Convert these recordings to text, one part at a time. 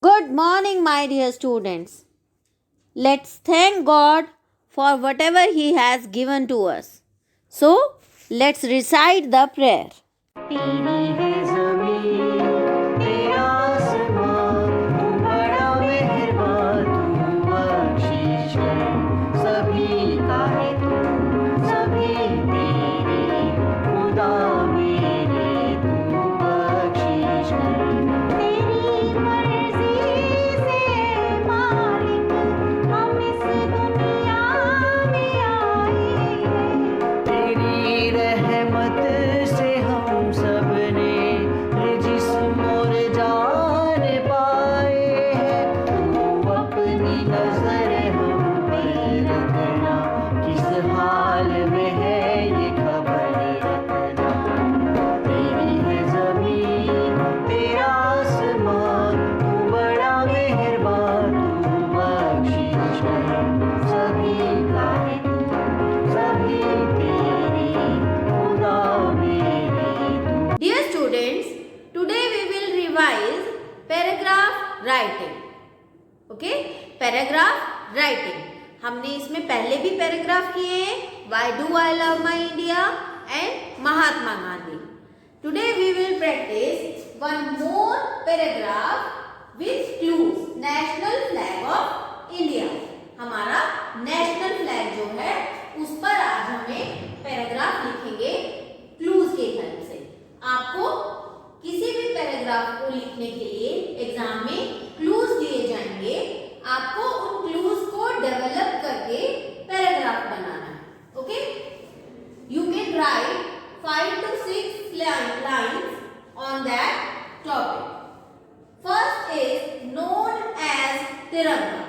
Good morning, my dear students. Let's thank God for whatever He has given to us. So, let's recite the prayer. तेरी है ज़मीं तेरा आसमां तू बड़ा मेहरबान तू बख्शिश है सभी का है तू सभी तेरे खुदा मेरे तू बख्शिश है तेरी मर्ज़ी से मालिक हम इस दुनिया में आए हैं तेरी रहमत से हम सबने जिस्म और जान पाए हैं तू अपनी नजर हम पर रखना किस हाल में है ये खबर रखना तेरी है ज़मीन तेरा आसमां तू बड़ा मेहरबान तू बख्शिश है सभी का है तू सभी तेरे खुदा मेरे तू Dear students, today we will revise paragraph writing. Okay? Paragraph writing. हमने इसमें पहले भी पैराग्राफ किए हैं. Why do I love my India and Mahatma Gandhi. Today we will practice one more paragraph with clues. National flag of India. हमारा national flag जो है उस पर आज हमें पैराग्राफ लिखेंगे क्लूज के हेल्प से. आपको किसी भी पैराग्राफ को लिखने के लिए एग्जाम में क्लूज दिए जाएंगे. आपको उन क्लूज को डेवलप करके पैराग्राफ बनाना है. Okay, you can write 5 to 6 lines on that topic. First is known as तिरंगा.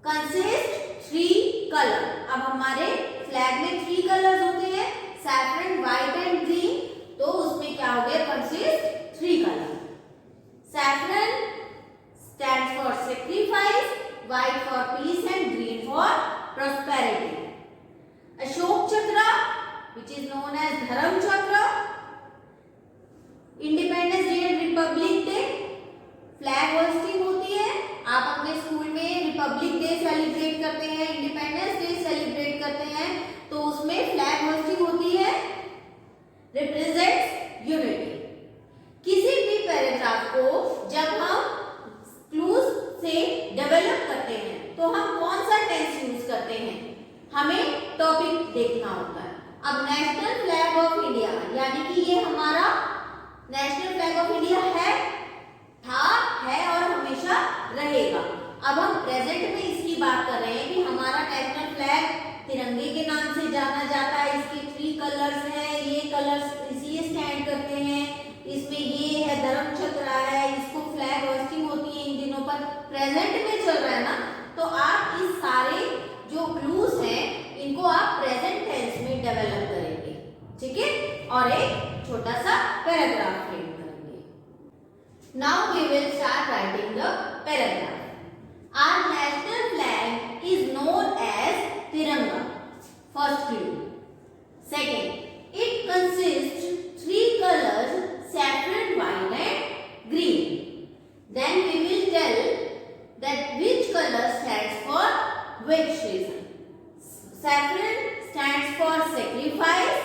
Consist 3 colour. अब हमारे फ्लैग में 3 कलर्स होते हैं, सैफरन, व्हाइट एंड ग्रीन. तो उसमें क्या हो गया? Consist 3 colour. Saffron stands for sacrifice, white for piece and green for prosperity. Ashok चक्र which is known as धर्म चक्र. Independence day and Republic day flag hosting होती है. आप अपने स्कूल में रिपब्लिक डे सेलिब्रेट करते हैं, इंडिपेंडेंस डे सेलिब्रेट करते हैं, तो उसमें फ्लैग होस्टिंग होती है. Represents unity. किसी भी पैराग्राफ को जब हम क्लूज से डेवलप करते हैं तो हम कौन सा टेंस यूज करते हैं, हमें टॉपिक देखना होता है. अब नेशनल फ्लैग ऑफ इंडिया यानी कि ये हमारा नेशनल फ्लैग ऑफ इंडिया था, है और हमेशा रहेगा. अब हम प्रेजेंट में इसकी बात कर रहे हैं कि हमारा नेशनल फ्लैग तिरंगे के नाम से जाना जाता है. इसके 3 कलर्स हैं, ये कलर्स इसलिए स्टैंड करते हैं. इसमें ये है धर्म चक्र है, इसको फ्लैग होस्टिंग होती है इन दिनों पर. प्रेजेंट में चल रहा है ना, तो आप इस सारे जो क्लूज हैं इनको आप प्रेजेंट टेंस में डेवलप करेंगे. ठीक है, और एक छोटा सा पैराग्राफ फ्रेम करेंगे. Now we will start writing the paragraph. Our national flag is known as Tiranga. First clue. Second, it consists 3 colors: saffron, white and green. Then we will tell that which color stands for which reason. Saffron stands for sacrifice,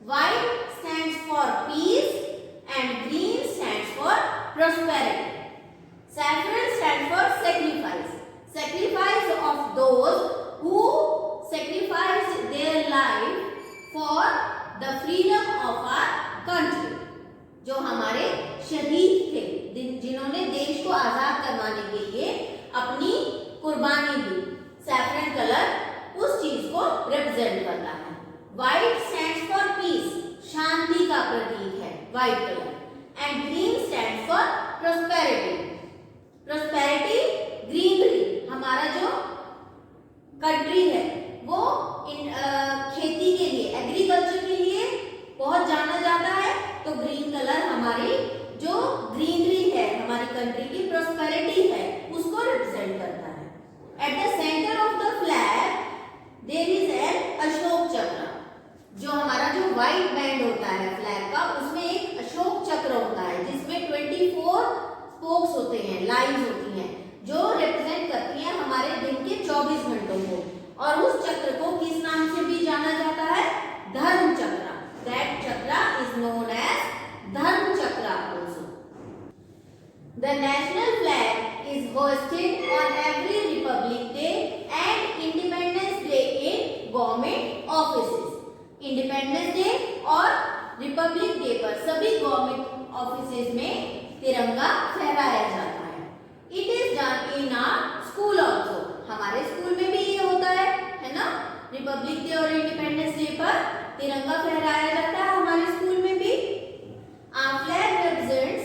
white stands for peace and green stands for prosperity. Saffron stands for sacrifice. Sacrifice of those who sacrificed their life for the freedom of our country. जो हमारे शहीद थे, जिन्होंने देश को आजाद करवाने के लिए अपनी कुर्बानी दी. सैफरन कलर उस चीज को रिप्रेजेंट करता है. व्हाइट स्टैंड्स फॉर पीस, शांति का प्रतीक है white colour. And green stands for prosperity. Prosperity, greenery, हमारा जो कंट्री है वो खेती के लिए, एग्रीकल्चर के लिए बहुत जाना जाता है. तो ग्रीन कलर हमारी जो ग्रीनरी स्पोक्स होते हैं, लाइन्स होती हैं, जो रिप्रेजेंट करती हैं हमारे दिन के 24 घंटों को, और उस चक्र को किस नाम से भी जाना जाता है? धर्म चक्र। दैट चक्र is known as Dharma Chakra also. The national flag is hoisted on every Republic Day and Independence Day in government offices. Independence Day और रिपब्लिक डे पर सभी गवर्नमेंट ऑफिसेज में तिरंगा फहराया जाता है। It is done in our school also. हमारे school में भी ये होता है ना? रिपब्लिक डे और इंडिपेंडेंस डे पर तिरंगा फहराया जाता है हमारे स्कूल में भी। Our flag represents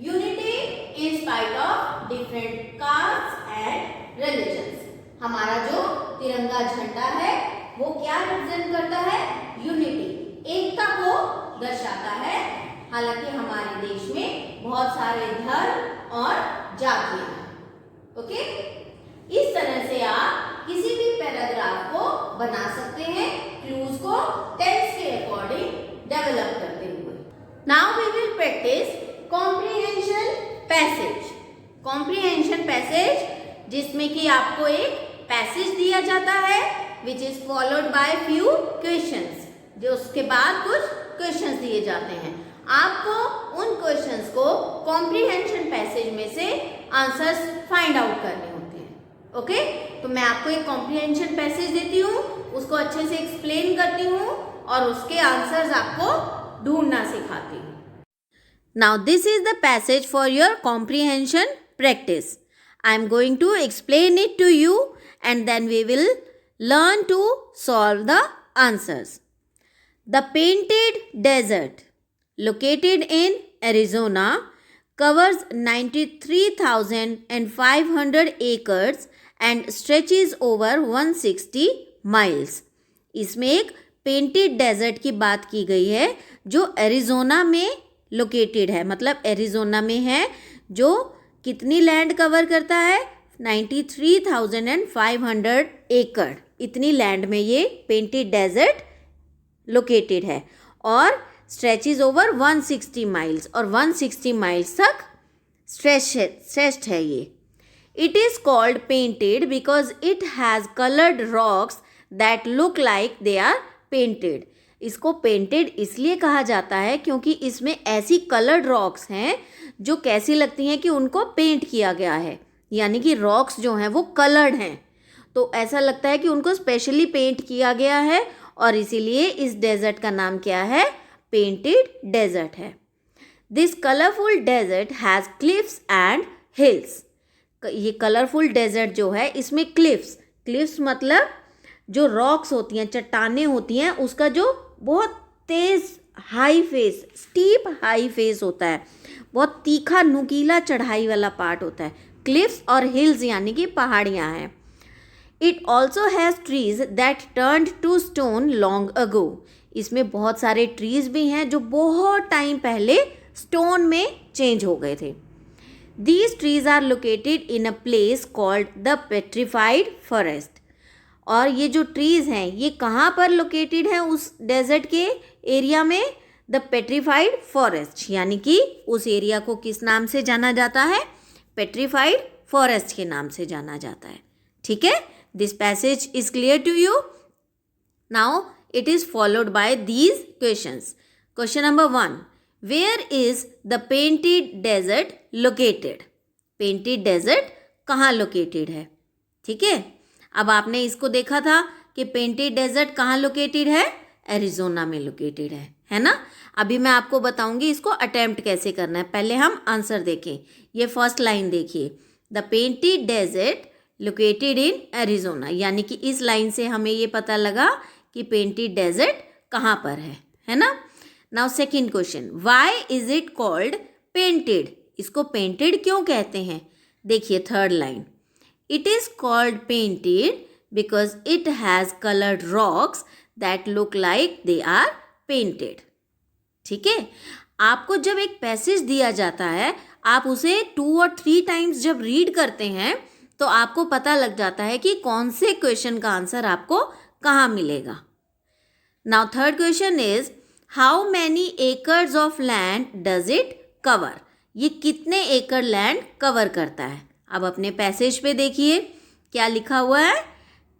unity in spite of different caste and religions. हमारा जो तिरंगा झंडा है वो क्या रिप्रेजेंट करता है? यूनिटी, एकता को दर्शाता है। हालांकि हमारे देश में बहुत सारे धर्म और जातियां हैं। ओके, इस तरह से आप किसी भी पैराग्राफ को बना सकते हैं, क्लूज को टेंस के अकॉर्डिंग डेवलप करते हुए। Now we will practice comprehension passage. Comprehension passage जिसमें कि आपको एक पैसेज दिया जाता है which is followed by few questions, जो उसके बाद कुछ क्वेश्चंस दिए जाते हैं। आपको उन क्वेश्चंस को कॉम्प्रिहेंशन पैसेज में से आंसर्स फाइंड आउट करने होते हैं। ओके, तो मैं आपको एक कॉम्प्रिहेंशन पैसेज देती हूँ, उसको अच्छे से एक्सप्लेन करती हूँ और उसके आंसर्स आपको ढूंढना सिखाती हूँ। Now this is the passage for your comprehension practice. I am going to explain it to you and then we will learn to solve the answers. The Painted Desert, located in Arizona, covers 93,500 acres and stretches over 160 miles. इसमें एक painted desert की बात की गई है जो Arizona में located है, मतलब एरिज़ोना में है, जो कितनी लैंड कवर करता है? 93,500 एकड़, इतनी लैंड में ये पेंटेड डेजर्ट लोकेटेड है और स्ट्रेचेज ओवर 160 माइल्स, और 160 माइल्स तक स्ट्रेच्ड है ये. It is called painted because it has coloured rocks that look like they are painted. इसको पेंटेड इसलिए कहा जाता है क्योंकि इसमें ऐसी कलर्ड रॉक्स हैं जो कैसी लगती हैं कि उनको पेंट किया गया है, यानी कि रॉक्स जो हैं वो कलर्ड हैं, तो ऐसा लगता है कि उनको स्पेशली पेंट किया गया है और इसीलिए इस डेजर्ट का नाम क्या है? पेंटेड डेजर्ट है. This colourful desert has cliffs and hills. ये कलरफुल डेजर्ट जो है इसमें क्लिफ्स मतलब जो रॉक्स होती हैं, चट्टानें होती हैं, उसका जो बहुत तेज़ high face, steep high face होता है, बहुत तीखा नुकीला चढ़ाई वाला पार्ट होता है. क्लिफ्स और हिल्स यानी कि पहाड़ियाँ हैं. It also has trees that turned to stone long ago. इसमें बहुत सारे ट्रीज भी हैं जो बहुत टाइम पहले स्टोन में चेंज हो गए थे. These trees are located in a place called the Petrified Forest. और ये जो ट्रीज़ हैं ये कहाँ पर लोकेटेड हैं उस डेजर्ट के एरिया में? द पेट्रीफाइड फॉरेस्ट, यानी कि उस एरिया को किस नाम से जाना जाता है? पेट्रीफाइड फॉरेस्ट के नाम से जाना जाता है. ठीक है, this passage is clear to you. Now it is followed by these questions. Question number 1, where is the painted desert located? Painted desert कहाँ लोकेटेड है? ठीक है, अब आपने इसको देखा था कि पेंटेड डेजर्ट कहाँ लोकेटेड है? एरिज़ोना में लोकेटेड है ना. अभी मैं आपको बताऊंगी इसको अटेम्प्ट कैसे करना है. पहले हम आंसर देखें. ये फर्स्ट लाइन देखिए, the painted desert located in Arizona, यानी कि इस लाइन से हमें ये पता लगा कि पेंटेड डेजर्ट कहाँ पर है ना. Now second question, why is it called painted? इसको पेंटेड क्यों कहते हैं? देखिए third line, it is called painted because it has coloured rocks that look like they are painted. ठीक है, आपको जब एक पैसेज दिया जाता है, आप उसे 2 और 3 टाइम्स जब रीड करते हैं तो आपको पता लग जाता है कि कौन से क्वेश्चन का आंसर आपको कहाँ मिलेगा. Now third question is, how many acres of land does it cover? ये कितने एकड़ लैंड कवर करता है। अब अपने पैसेज पे देखिए क्या लिखा हुआ है,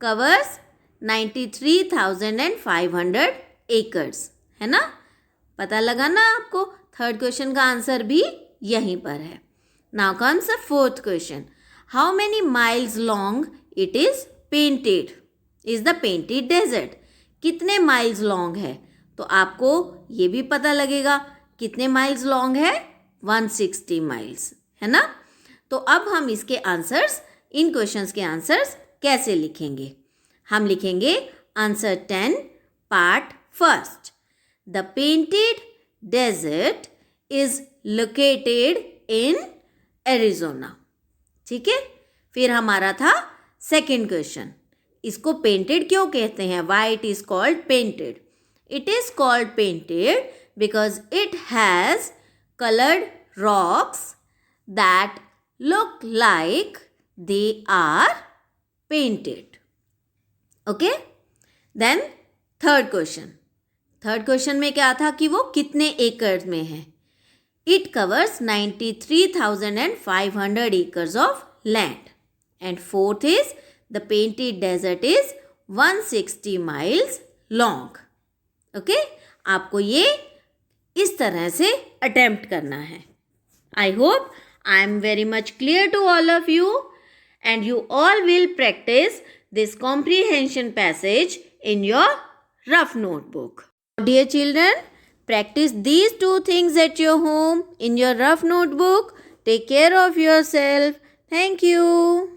कवर्स 93,500 एकर्स, है ना। पता लगा ना आपको, थर्ड क्वेश्चन का आंसर भी यहीं पर है। Now comes the fourth question, how many miles long it is painted, is the painted desert. कितने माइल्स लॉन्ग है, तो आपको ये भी पता लगेगा कितने माइल्स लॉन्ग है, 160 माइल्स, है ना। तो अब हम इसके आंसर्स, इन क्वेश्चंस के आंसर्स कैसे लिखेंगे। हम लिखेंगे answer 10 part first, the painted desert is located in Arizona. ठीक है, फिर हमारा था सेकंड क्वेश्चन, इसको पेंटेड क्यों कहते हैं, why it is called painted. It is called painted because it has colored rocks that look like they are painted. Okay? Then third question. Third question में क्या था कि वो कितने एकड़ में है। It covers 93,500 acres of land. And fourth is the painted desert is 160 miles long. Okay? आपको ये इस तरह से अटेम्प्ट करना है। I hope I am very much clear to all of you and you all will practice this comprehension passage in your rough notebook. Dear children, practice these two things at your home in your rough notebook. Take care of yourself. Thank you.